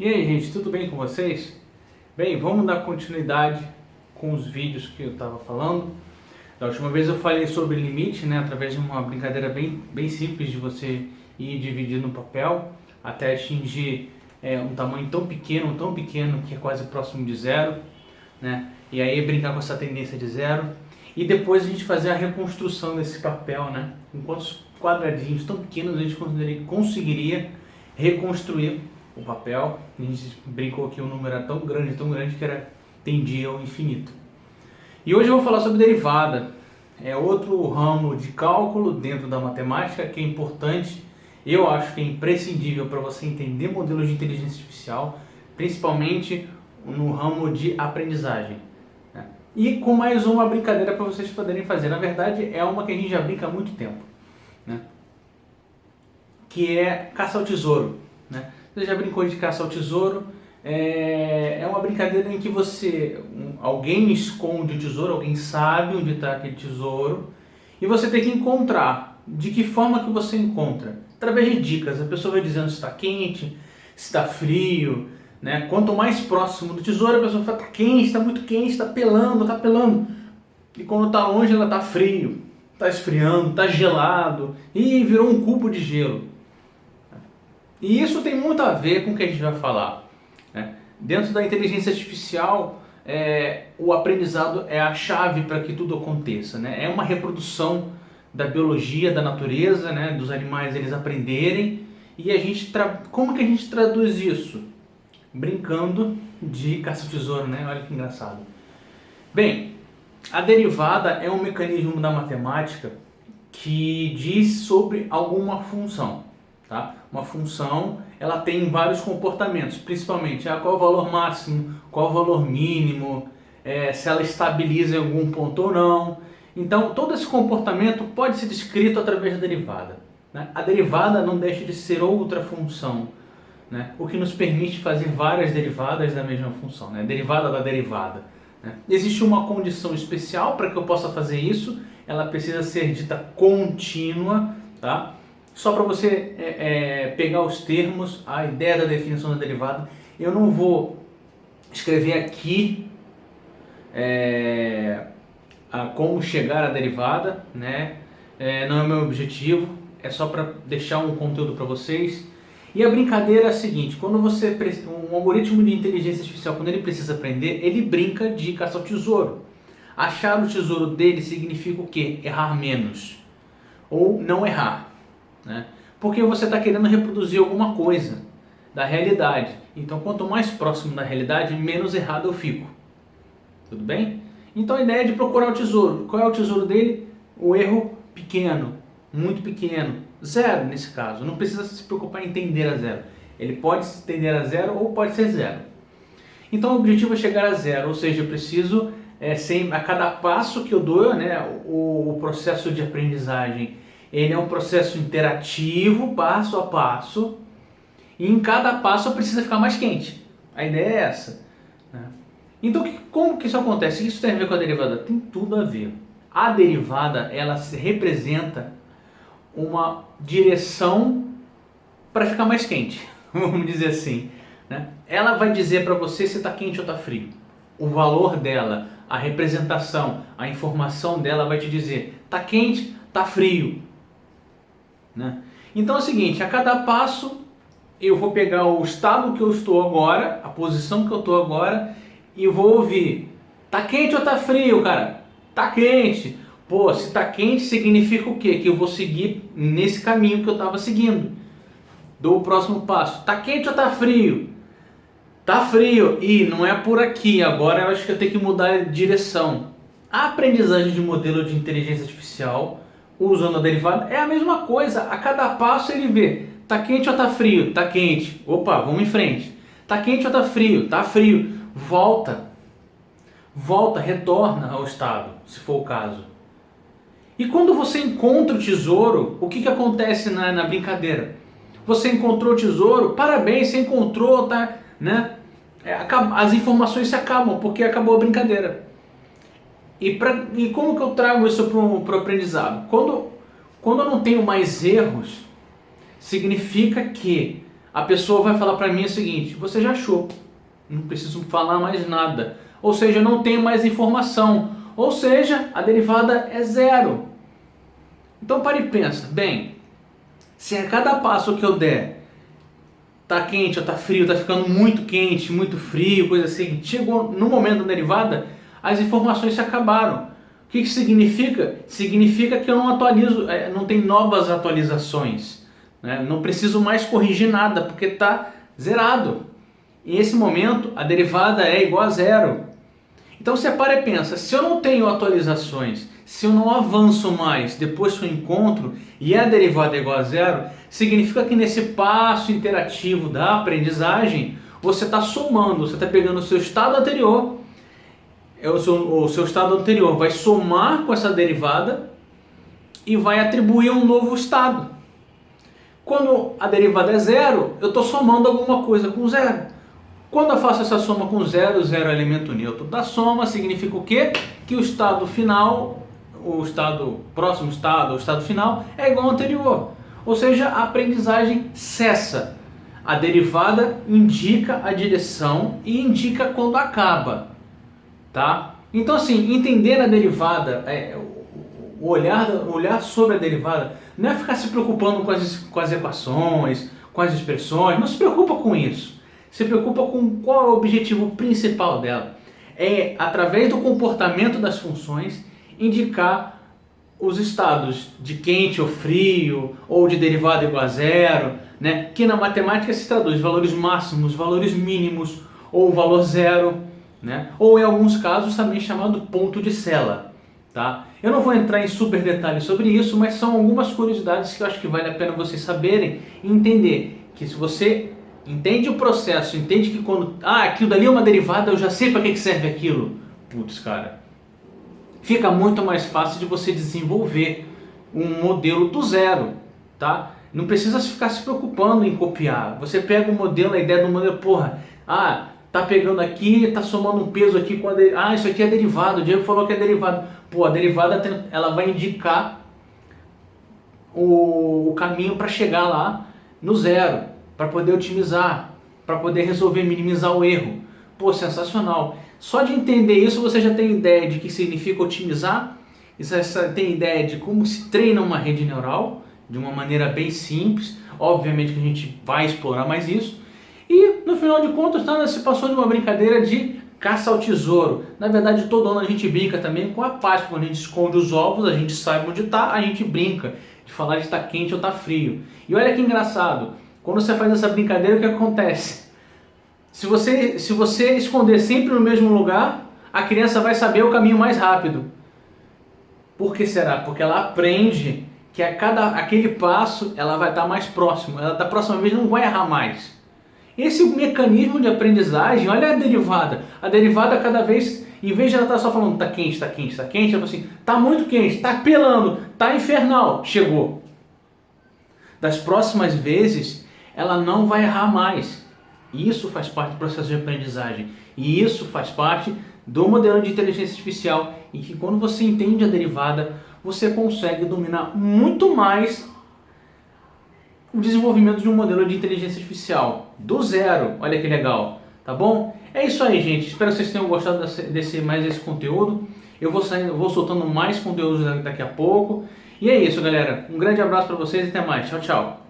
E aí, gente, tudo bem com vocês? Bem, vamos dar continuidade com os vídeos que eu estava falando. Da última vez eu falei sobre limite, né, através de uma brincadeira bem simples de você ir dividindo no papel até atingir um tamanho tão pequeno que é quase próximo de zero, né? E aí brincar com essa tendência de zero e depois a gente fazer a reconstrução desse papel, né? Com quantos quadradinhos tão pequenos a gente conseguiria reconstruir o papel. A gente brincou que o número era tão grande que tendia ao infinito. E hoje eu vou falar sobre derivada. É outro ramo de cálculo dentro da matemática que é importante. Eu acho que é imprescindível para você entender modelos de inteligência artificial, principalmente no ramo de aprendizagem, né? E com mais uma brincadeira para vocês poderem fazer. Na verdade, é uma que a gente já brinca há muito tempo, né? Que é caça ao tesouro, né? Você já brincou de caça ao tesouro? É uma brincadeira em que alguém esconde o tesouro, alguém sabe onde está aquele tesouro e você tem que encontrar. De que forma que você encontra? Através de dicas. A pessoa vai dizendo se está quente, se está frio, né? Quanto mais próximo do tesouro, a pessoa fala, está quente, está muito quente, está pelando, está pelando. E quando está longe, ela está frio, está esfriando, está gelado e virou um cubo de gelo. E isso tem muito a ver com o que a gente vai falar, né? Dentro da inteligência artificial, o aprendizado é a chave para que tudo aconteça, né? É uma reprodução da biologia, da natureza, né? Dos animais eles aprenderem. E como que a gente traduz isso? Brincando de caça-tesouro, né? Olha que engraçado. Bem, a derivada é um mecanismo da matemática que diz sobre alguma função. Tá? Uma função ela tem vários comportamentos, principalmente qual é o valor máximo, qual é o valor mínimo, se ela estabiliza em algum ponto ou não. Então todo esse comportamento pode ser descrito através da derivada, né? A derivada não deixa de ser outra função, né? O que nos permite fazer várias derivadas da mesma função, né? Derivada da derivada, né? Existe uma condição especial para que eu possa fazer isso, ela precisa ser dita contínua, tá? Só para você pegar os termos, a ideia da definição da derivada, eu não vou escrever aqui como chegar à derivada, né? Não é o meu objetivo, é só para deixar um conteúdo para vocês. E a brincadeira é a seguinte, um algoritmo de inteligência artificial, quando ele precisa aprender, ele brinca de caça ao tesouro. Achar o tesouro dele significa o quê? Errar menos, ou não errar, né? Porque você está querendo reproduzir alguma coisa da realidade. Então, quanto mais próximo da realidade, menos errado eu fico. Tudo bem? Então, a ideia é de procurar o tesouro. Qual é o tesouro dele? O erro pequeno, muito pequeno, zero nesse caso. Não precisa se preocupar em tender a zero. Ele pode tender a zero ou pode ser zero. Então, o objetivo é chegar a zero, ou seja, eu preciso, a cada passo que eu dou, né, o processo de aprendizagem, ele é um processo interativo, passo a passo, e em cada passo eu preciso ficar mais quente. A ideia é essa, né? Então, como que isso acontece? Isso tem a ver com a derivada? Tem tudo a ver. A derivada, ela se representa uma direção para ficar mais quente, vamos dizer assim, né? Ela vai dizer para você se está quente ou está frio. O valor dela, a representação, a informação dela vai te dizer está quente, está frio, né? Então é o seguinte, a cada passo eu vou pegar o estado que eu estou agora, a posição que eu estou agora, e vou ouvir, tá quente ou tá frio, cara? Tá quente. Pô, se tá quente significa o quê? Que eu vou seguir nesse caminho que eu estava seguindo. Dou o próximo passo, tá quente ou tá frio? Tá frio. Ih, não é por aqui, agora eu acho que eu tenho que mudar de direção. A aprendizagem de modelo de inteligência artificial usando a derivada é a mesma coisa. A cada passo ele vê, tá quente ou tá frio? Tá quente. Opa, vamos em frente. Tá quente ou tá frio? Tá frio. Volta, retorna ao estado, se for o caso. E quando você encontra o tesouro, o que acontece na brincadeira? Você encontrou o tesouro, parabéns, você encontrou, tá, né? As informações se acabam, porque acabou a brincadeira. E como que eu trago isso para o aprendizado? Quando eu não tenho mais erros, significa que a pessoa vai falar para mim o seguinte: você já achou, não preciso falar mais nada. Ou seja, eu não tenho mais informação. Ou seja, a derivada é zero. Então para e pensa, bem, se a cada passo que eu der tá quente ou tá frio, tá ficando muito quente, muito frio, coisa assim, chegou no momento da derivada, as informações se acabaram. O que significa? Significa que eu não atualizo, não tem novas atualizações, né? Não preciso mais corrigir nada, porque está zerado. E nesse momento a derivada é igual a zero. Então você para e pensa, se eu não tenho atualizações, se eu não avanço mais depois que eu encontro e a derivada é igual a zero, significa que nesse passo interativo da aprendizagem, você está somando, você está pegando o seu estado anterior, o seu estado anterior vai somar com essa derivada e vai atribuir um novo estado. Quando a derivada é zero, eu estou somando alguma coisa com zero. Quando eu faço essa soma com zero, zero é elemento neutro da soma, significa o quê? Que o estado final, o próximo estado, o estado final, é igual ao anterior. Ou seja, a aprendizagem cessa. A derivada indica a direção e indica quando acaba. Tá? Então assim, entender a derivada, o olhar sobre a derivada, não é ficar se preocupando com as equações, com as expressões, não se preocupa com isso. Se preocupa com qual é o objetivo principal dela. É, através do comportamento das funções, indicar os estados de quente ou frio, ou de derivada igual a zero, né? Que na matemática se traduz valores máximos, valores mínimos, ou valor zero, né? Ou em alguns casos também chamado ponto de Sela. Tá? Eu não vou entrar em super detalhes sobre isso, mas são algumas curiosidades que eu acho que vale a pena vocês saberem e entender que se você entende o processo, entende que quando aquilo dali é uma derivada, eu já sei para que serve aquilo. Putz, cara, fica muito mais fácil de você desenvolver um modelo do zero, tá? Não precisa ficar se preocupando em copiar. Você pega o modelo, a ideia do modelo, tá pegando aqui, tá somando um peso aqui com isso aqui é derivado, o Diego falou que é derivado. Pô, a derivada ela vai indicar o caminho para chegar lá no zero, para poder otimizar, para poder resolver, minimizar o erro. Pô, sensacional. Só de entender isso você já tem ideia de que significa otimizar, você tem ideia de como se treina uma rede neural, de uma maneira bem simples. Obviamente que a gente vai explorar mais isso. E no final de contas, se passou de uma brincadeira de caça ao tesouro. Na verdade, todo ano a gente brinca também com a Páscoa. Quando a gente esconde os ovos, a gente sabe onde está, a gente brinca de falar de está quente ou está frio. E olha que engraçado, quando você faz essa brincadeira, o que acontece? Se você esconder sempre no mesmo lugar, a criança vai saber o caminho mais rápido. Por que será? Porque ela aprende que aquele passo ela vai estar mais próximo. Ela da próxima vez não vai errar mais. Esse mecanismo de aprendizagem, olha a derivada. A derivada cada vez, em vez de ela estar só falando tá quente, tá quente, tá quente, ela fala assim, tá muito quente, tá pelando, tá infernal, chegou. Das próximas vezes, ela não vai errar mais. Isso faz parte do processo de aprendizagem. E isso faz parte do modelo de inteligência artificial, em que quando você entende a derivada, você consegue dominar muito mais o desenvolvimento de um modelo de inteligência artificial do zero. Olha que legal, tá bom? É isso aí, gente. Espero que vocês tenham gostado desse conteúdo. Eu vou soltando mais conteúdos daqui a pouco. E é isso, galera. Um grande abraço para vocês e até mais. Tchau, tchau.